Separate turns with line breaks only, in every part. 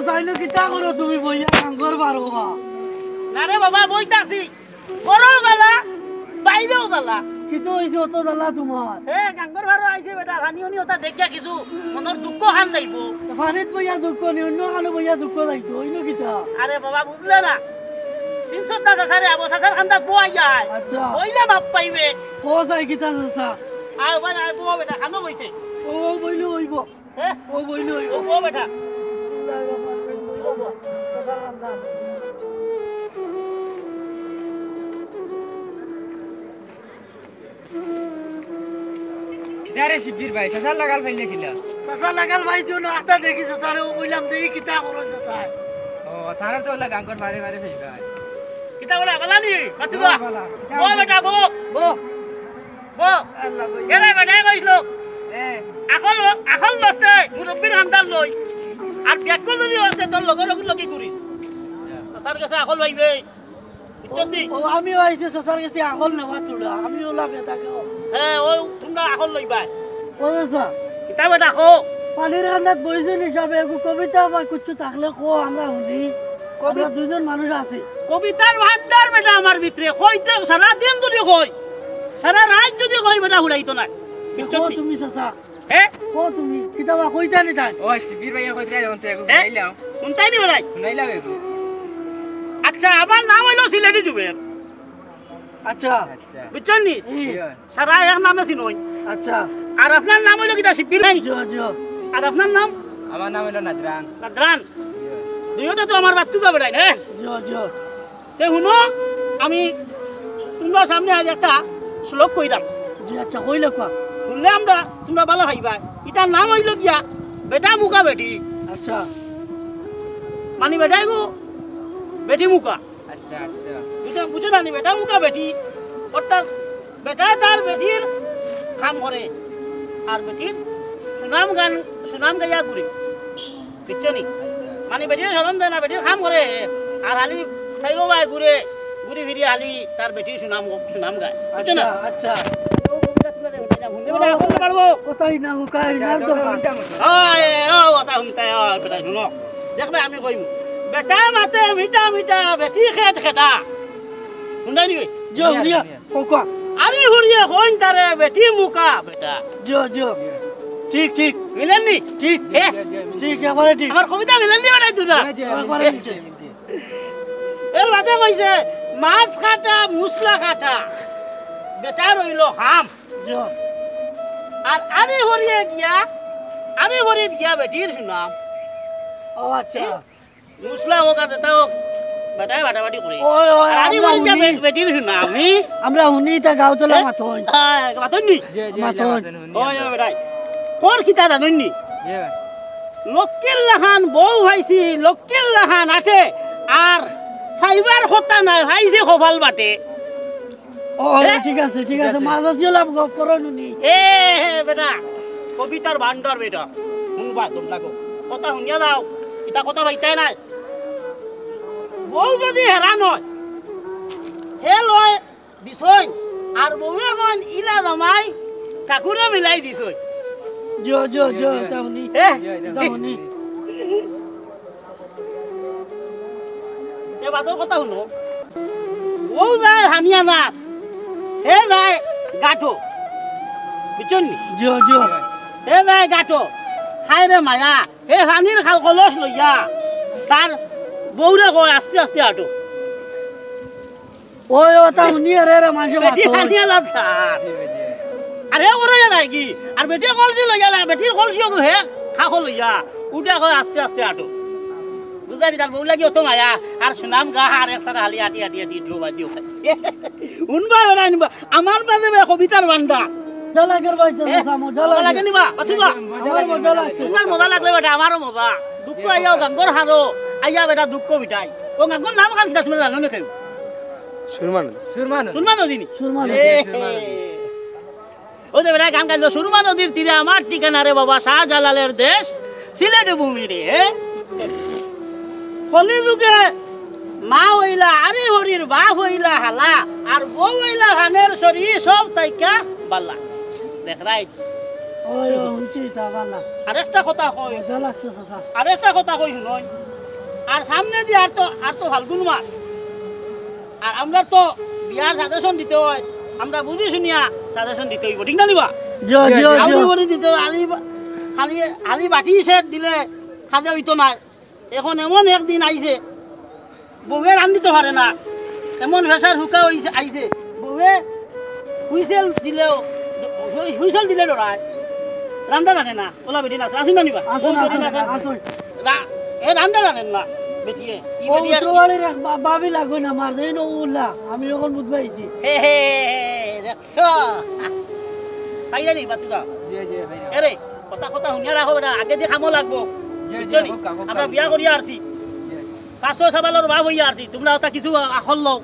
চাইলো কিতা করো তুমি বইয়া গাঙ্গর বারবা
না রে বাবা বইতাছি করো গালা বাইরেও গালা
কিতো হইছে অত জ্বালা তোমার
এ গাঙ্গর বারো আইছে বেটা ভানিওনি ওটা দেখিয়া কিছু মনের দুঃখ খান যাইব
ফানিত বইয়া দুঃখ নি অন্য কালো বইয়া দুঃখ যাইতো হইলো কিতা
আরে বাবা বুঝলে না সিনসত্তা সাসারে আবো সাসার খান্দাত বই যায়
আচ্ছা
বইলে বাপ পাইবে
ও যাই কিতা চাচা
আয় বাবা আয় বউ বেটা খানো বইতে
ও বইলো হইব
হে
ও বইলো হইব
ও বউ বেটা
কিদারে শিবির ভাই শশার লাগাল ফাইলে খিলা
চাচা লাগাল ভাই জন্য আটা দেখি চাচারে ও বইলাম দেখি কিতা করো চাচা
ও থানার তো ওলা গাঙ্গর ফারে ফারে ফাইবা
কিতা বলা গালা নি কাটি দা বউ বেটা বউ
বো
বউ
আল্লাহ বই
এরে বেটা কইলো
এ
এখন বসতে মুরব্বির হামদার লই আর ব্যাকল যদি আছে তোর লগর ওগুলো কি করিস সাসার কাছে আকল ভাইবে ইচ্ছতি
ও আমিও আইছে চাচার কাছে আকল নেওয়া তোলা আমিও লাগে তাকে
হ্যাঁ ও তোমরা আকল লইবা
ও চাচা
কিতা বেটা কো
পানির কান্দাত বইছেন হিসাবে একটু কবিতা বা কিছু থাকলে কো আমরা শুনি আমরা দুজন মানুষ আছি
কবিতার ভান্ডার বেটা আমার ভিতরে কইতে সারা দিন যদি কই সারা রাত যদি কই বেটা হুড়াইতো না
কো
ইচ্ছতি
তুমি চাচা
হ্যাঁ
কো তুমি কিতাবা কইতা নি তাই
ও শিবির ভাই কইতে যন্তে একু
হ্যাঁ?
নাইলাও
কোনটাই নি বেটাই
নাইলাও একু
আচ্ছা আমার নাম হইলো সিলেটি জুবের
আচ্ছা
আচ্ছা
বুঝছেন নি সারা এক নামে চিনই
আচ্ছা
আর আপনার নাম হইলো কিতা শিবির ভাই
জিও জিও
আর আপনার নাম
আমার নাম হলো নাজরান
নাদরান দুইটা তো আমার বাচ্চু যাবে না
জিও জিও
তে শুনো আমি তোমরা সামনে আজ একটা শ্লোক কইলাম
জি আচ্ছা কইলে কোয়া
শুনলে আমরা তোমরা ভালো ভাইবা এটার নাম হইল গিয়া বেটা মুকা বেটি
আচ্ছা
মানে বেটাই গো বেটি মুকা
আচ্ছা আচ্ছা
এটা বুঝো না নি বেটা মুকা বেটি অর্থাৎ বেটা তার বেটির কাম করে আর বেটির সুনাম গাইয়া ঘুরে বুঝছো নি মানে বেটির সরম দেয় না বেটির কাম করে আর হালি চাইলো ভাই ঘুরে ঘুরি ফিরি হালি তার বেটির সুনাম গায় বুঝছো না
আচ্ছা আচ্ছা
পারবো
কোথায় না কোথায় না তো
দেখবে আমি কইম বেটা মাতে মিঠা মিঠা বেটি খেত খেতা শুনাই নি
জিও রিয়া কোকা
আরে হুরিয়ে কইন তারে বেটি মুকা বেটা
জিও জিও ঠিক ঠিক
মিলেন নি
ঠিক
হে
ঠিক এবারে ঠিক
আমার কবিতা মিলেন নি বেটা তুই
একবারে মিলছে
এর বাদে কইছে মাছ কাটা মুসলা কাটা বেটা রইল হাম
জিও
আর আরে হরিয়ে গিয়া বেটির শুনাম
ও আচ্ছা
মুসলা হোক আর দেতা হোক বেটাই বাটাবাটি করে
ওই ওই
আরে
আমরা
হরি গিয়া
শুনি
বেটির শুনাম আমি
আমরা শুনি তা গাওতলা মাথন
বাতন নি
মাথন
ওই ওই বেটাই কোর খিতা জানুন নি
জি
লক্কিল লাখান বউ ভাইছি লক্কিল লাখান আটে আর ফাইবার হতা নাই ভাইছে খোফাল বাটে
ও ঠিক আছে মাছ আছে লাভ গপ করো নুনি
এ বেটা কবিতার ভান্ডার বেটা শুনবা তোমরা কথা শুনিয়া দাও এটা কথা ভাইতাই নাই বউ যদি হেরা নয় হে লয় বিষয় আর বউয়ে কন ইলা জামাই কাকুরে মিলাই দিছই
জিও জিও জিও তাউনি
হে
তাউনি
এ বাদর কথা শুনো বউ যায় হানিয়া নাথ হে যায় গাটো বুঝছেন নি
জিও জিও
হে যায় গাটো হায় রে মায়া হে হানির খাল কলস লইয়া তার বউরে কয় আস্তে আস্তে আটো
ওই ও তাউনি রে মানুষ
বেটি
মাথন
হানিয়া লাভ খার আর হে করে যায় কি আর বেটি কলসি লইয়া না বেটির কলসিও হে খাখো লইয়া উঠে কয় আস্তে আস্তে আটো বুঝারি তার বউ লাগি অত মায়া আর সুনাম গা আর একসাথে হালি আটি আটি আটি দিও খাই শুনবা বেড়া নিবা আমার বাজে কবিতার বান্ডা
জ্বালা কর ভাই জ্বালা মজা
মজা
লাগে
লাগে নিবা পাতুগা
আমার মজা লাগছে
তোমার মজা লাগলে বেটা আমারও মজা দুঃখ আইয়াও গাঙ্গর হারো আইয়া বেটা দুঃখ মিটাই ও গাঙ্গর নাম কান কিতা শুনে জানো না কেউ
সুরমান
শুনবা নদীনি
সুরমা
ও যে বেটা গান গাইলো সুরমা নদীর তীরে আমার ঠিকানা রে বাবা শাহজালালের দেশ সিলেট ভূমি রে কলিযুগে মা হইলা আরে হরির বাপ হইলা হালা আর বউ হইলা হানের শরী সব তাইকা বাল্লা দেখ রাই
ওই হুনছি তা বালা
আরেকটা কথা কই
মজা লাগছে চাচা
আরেকটা কথা কই শুনই আর সামনে দিয়ে আর তো ফাল্গুন মাস আর আমরা তো বিয়ার সাজেশন দিতে হয় আমরা বুঝি শুনিয়া সাজেশন দিতে হইব ঠিক না নিবা
জিও জিও
আলি
জিও
বড়ি দিতে খালি আলি বাটি সেট দিলে খাজা হইতো না এখন এমন একদিন আইছে বউয়ে রান্ধিতে পারে না এমন ভেসার হুকা হইছে আইছে বউয়ে হুইসেল দিলেও হুইসেল দিলে ডরায় রান্ধা জানে না ওলা বেটি না আসুন না নিবা
আসুন আসুন আসুন
এ রান্ধা জানেন না বেটিয়ে ই
ও
বেটি আর
উত্তরবাড়ির এক বাবি লাগবে না আমার এই উল্লা আমি এখন বুঝবাইছি
হে হে দেখছো পাইলা নি বাতি দাও
জি জি ভাই
এরে কথা কথা শুনিয়া রাখো বেটা আগে দিয়ে খামো লাগবো
জি,
বুঝছো নি?
হোক, হোক,
আমরা
হোক।
বিয়া করিয়া আসছি 500 ভাব হইয়া আসছি তোমরা ওটা কিছু আখল লও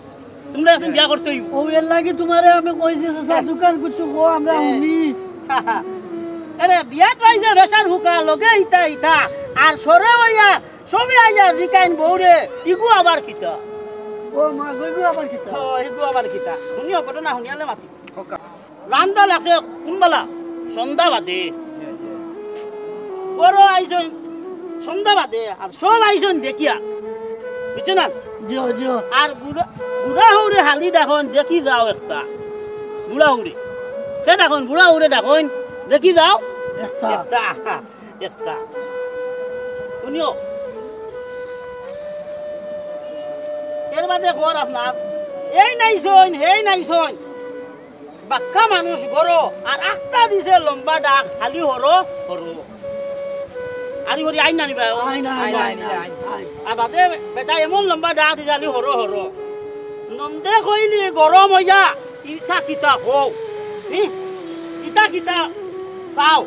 তোমরা একদিন বিয়া করতে হইব
ও এর লাগি তোমারে আমি কইছি চাচা দোকান কিছু কো আমরা শুনি
আরে বিয়া ট্রাইছে ভেসার হুকা লগে ইতা ইতা আর সরে হইয়া সবে আইয়া জিকাইন বউরে ইগু আবার কিতা
ও মা কইবো আবার কিতা
ও ইগু আবার কিতা শুনিও ঘটনা শুনিয়ালে মাতি
হোক
রান্দা লাগছে কোনবেলা সন্ধ্যা বাদে বড় আইসন সন্ধ্যা বাদে আর সব আইসন দেখিয়া বুঝছো না
জিও জিও
আর বুড়া হৌরে হালি দেখুন দেখি যাও একটা বুড়া হৌরে সে দেখুন বুড়া হৌরে দেখুন দেখি যাও
একটা
একটা একটা শুনিও এর বাদে খবর আপনার এই নাইছন হেই নাইছন বাক্কা মানুষ গরো আর আখটা দিছে লম্বা ডাক হালি হরো হরো আরি হরি আইন নানিবা
আইন আইন আইন আইন
আর বাদে বেটা এমন লম্বা ডাক দিছে হালি হরো হরো নন্দে কইলি গরম হইয়া ইটা কিতা হও ইটা কিতা চাও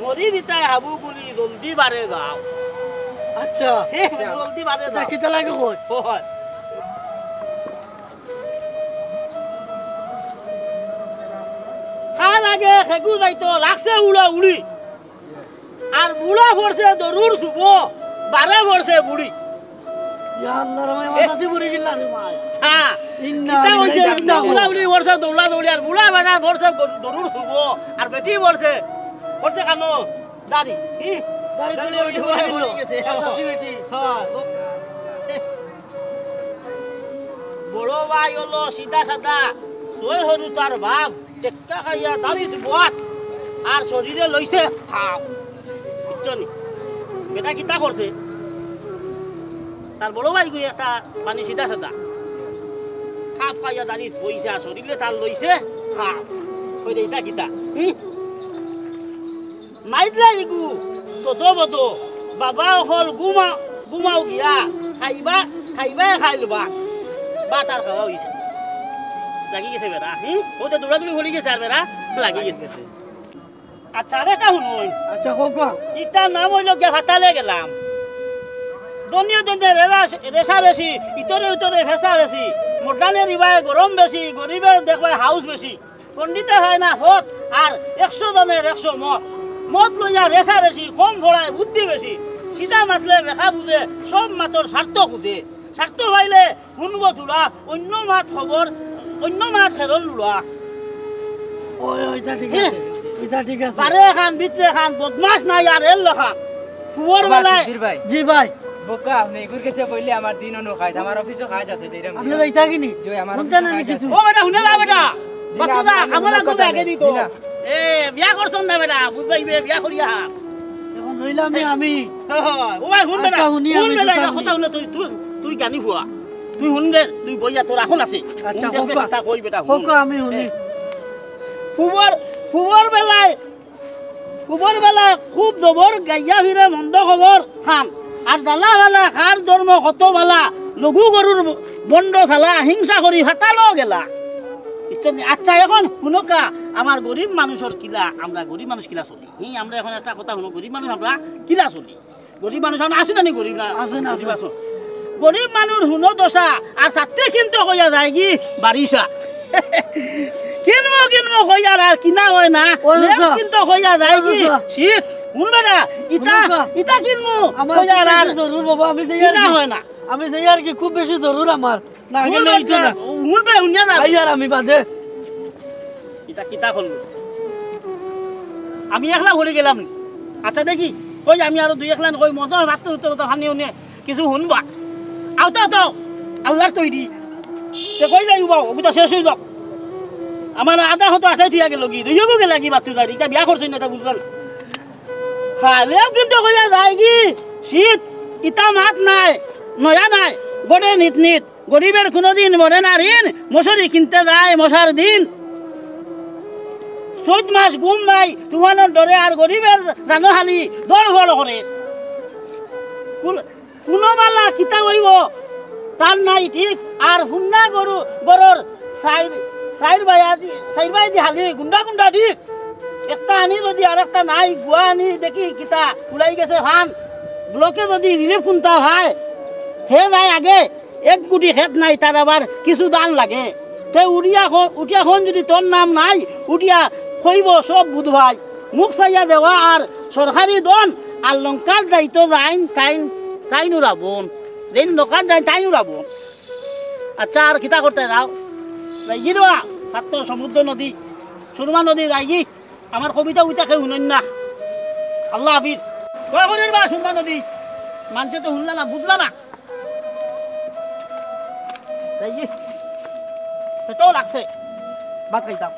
মরি দিতাই হাবু বুলি জলদি বারে যাও
আচ্ছা
জলদি বারে
এটা
যাও
কিতা লাগে কই
হয় খাল আগে খেগু যাইতো লাগছে উড়া উড়ি আর বুড়া পড়ছে দরুর শুভ বারে পড়ছে বুড়ি
ইয়া আল্লাহ রহমান মাসাসি বুড়ি গিলা রে মা
হ্যাঁ
ইন্না
ইটা হইছে
লিল্লাহি
ইটা
ওয়া
উড়া উড়ি পড়ছে দৌড়া দৌড়ি আর বুড়া বেটা পড়ছে দরুর শুভ আর বেটি পড়ছে পড়ছে কানো দাড়ি
দাড়ি চলে বেটি
বুড়া
বুড়ি
বুড়ি গেছে
মাসাসি বেটি
হ্যাঁ বড় ভাই হলো সিধা সাদা সই হরু তার বাপ টেক্কা খাইয়া দাঁড়িয়ে বাত আর শরীরে লইছে খাও বুঝছো নি বেটা কিতা করছে তার বড় ভাই গিয়ে একটা মানে সিধা সাদা খাপ খাইয়া দাঁড়িয়ে বইছে আর শরীরে তার লইছে খাও ওই এইটা কিতা মাইদলা ইগু তো বতো বাবা হল গুমাও গিয়া খাইবা খাইলবা বা তার খাওয়া হয়েছে লাগি গেছে বেড়া ওতে দৌড়াদৌড়ি হয়ে গেছে আর বেড়া লাগি গেছে আচ্ছা আরে কা শুনুন
আচ্ছা কোকা
ইটার নাম হইল গিয়া ভাতালে গেলাম দনীয় দন্দে রেশা বেশি ইতরে ফেসা বেশি মডার্নে রিবায় গরম বেশি গরিবের দেখবায় হাউস বেশি পণ্ডিতে হয় না হত আর 100 জনের 100 মত লইয়া রেশা বেশি কম ফড়ায় বুদ্ধি বেশি সিধা মাতলে বেখা বুঝে সব মাতর স্বার্থ খুঁজে স্বার্থ পাইলে শুনব তোলা অন্য মাত খবর অন্য মাত খেরল লোৱা
ওই ওইটা ঠিক আছে এটা ঠিক আছে
বারে খান বিতরে খান বদমাস নাই আর এল খান ফুয়ার বেলায়
বীর ভাই
জি ভাই
বোকা আপনি এগুর কাছে কইলে আমার দিন অনু খাই আমার অফিসও খাই আছে দিরাম
আপনি যাইতা কিনি
জয় আমার
শুনতে না কিছু
ও বেটা শুনে যা বেটা বাচ্চা
আমি
খামলা
কথা
কবে আগে
নেই,
দিত
জি না।
এ বিয়া করছন না বেটা বুঝবাইবে বিয়া করিয়া
এখন রইলাম আমি
ও ভাই শুন বেটা
আচ্ছা, শুনি
শুন
আমি
বেটা
তো
এটা
শুনি।
কথা শুনে তুই জানি হুয়া তুই শুন দে তুই বইয়া তোর এখন আছে
আচ্ছা
শুন দে,
কোকা
কথা কই বেটা শুন।
কোকা আমি শুনি
ফুবর বেলায় খুব জবর গাইয়া ফিরে মন্দ খবর খান আর দালা বালা খার ধর্ম কত বালা লঘু গরুর বন্ড চালা হিংসা করি ভাতালো গেলা আচ্ছা এখন শুনকা আমার গরিব মানুষের কিলা আমরা গরিব মানুষ কিলা চলি আমরা এখন একটা কথা শুনো গরিব মানুষ আমরা কিলা চলি গরিব মানুষ আমরা আছো নানি গরিব না
আছেন, আছেন।
আছো গরিব মানুষ শুনো দশা আর সাথে কিন্তু কইয়া যায় কি বারিশা কিনবো কইয়ার আর কিনা হয় না
ও
লেপ
দাদা।
কিন্তু কইয়া যায় কি
ও দাদা।
শীত শুনবে না
শুনুকা।
ইটা কিনবো
আমার
কইয়ার আর
জরুর বাবা আমি যাই আর
কিনা
কি
হয় না
আমি যাই আর কি খুব বেশি জরুর আমার না গেলে হইতো না
শুনবে শুনিয়া না
ভাই আর আমি বাদে
ইটা কিতা করলো আমি একলা ঘুরে গেলাম নি। আচ্ছা দেখি কই আমি আরো দুই একলা কই মতো ভাত তো ভানি উনি কিছু শুনবা আওতা তো আল্লাহর তৈরি তে কই যাইব ওটা শেষ হই যাও আমার আধা হতো আঠাই থিয়া গেল কি দুইগো গেলা কি বাতু দাঁড়ি তা বিয়া করছিস না তা বুঝলাম খালেও কিন্তু কইয়া যায় কি শীত ইতা মাত নাই নয়া নাই গড়ে নিত নিত গরিবের কোনোদিন মরে না ঋণ মশারি কিনতে যায় মশার দিন চৈত মাস ঘুম নাই তুফানোর ডরে আর গরিবের জানহালি দল বড় করে কোনো বালা কিতা হইব তার নাই ঠিক আর হুন্না গরু গরুর সাইর বাই দি হালি গুন্ডা গুন্ডা ঠিক একটা আনি যদি আর একটা নাই গুয়া আনি দেখি কিতা উলাই গেছে ভান ব্লকে যদি রিলিফ কুন্তা ভাই হে নাই আগে এক গুটি খেত নাই তার আবার কিছু দান লাগে তে উঠিয়াখন যদি তোর নাম নাই উঠিয়া কইব সব বুধ ভাই মুখ চাইয়া দেওয়া আর সরকারি দন আর লঙ্কার দায়িত্ব যাইন তাই নুরাবন যেন লঙ্কার যাই তাই নুরাবন আচ্ছা আর কিতা করতে যাও যাই গি দেওয়া ছাত্র সমুদ্র নদী সুরমা নদী যাই গি আমার কবিতা উইতাকে শুনেন না আল্লাহ হাফিজ দয়া করেন বা সুরমা নদী মানুষে তো শুনলা না বুঝলা না যাই গি পেটও লাগছে ভাত খাইতাম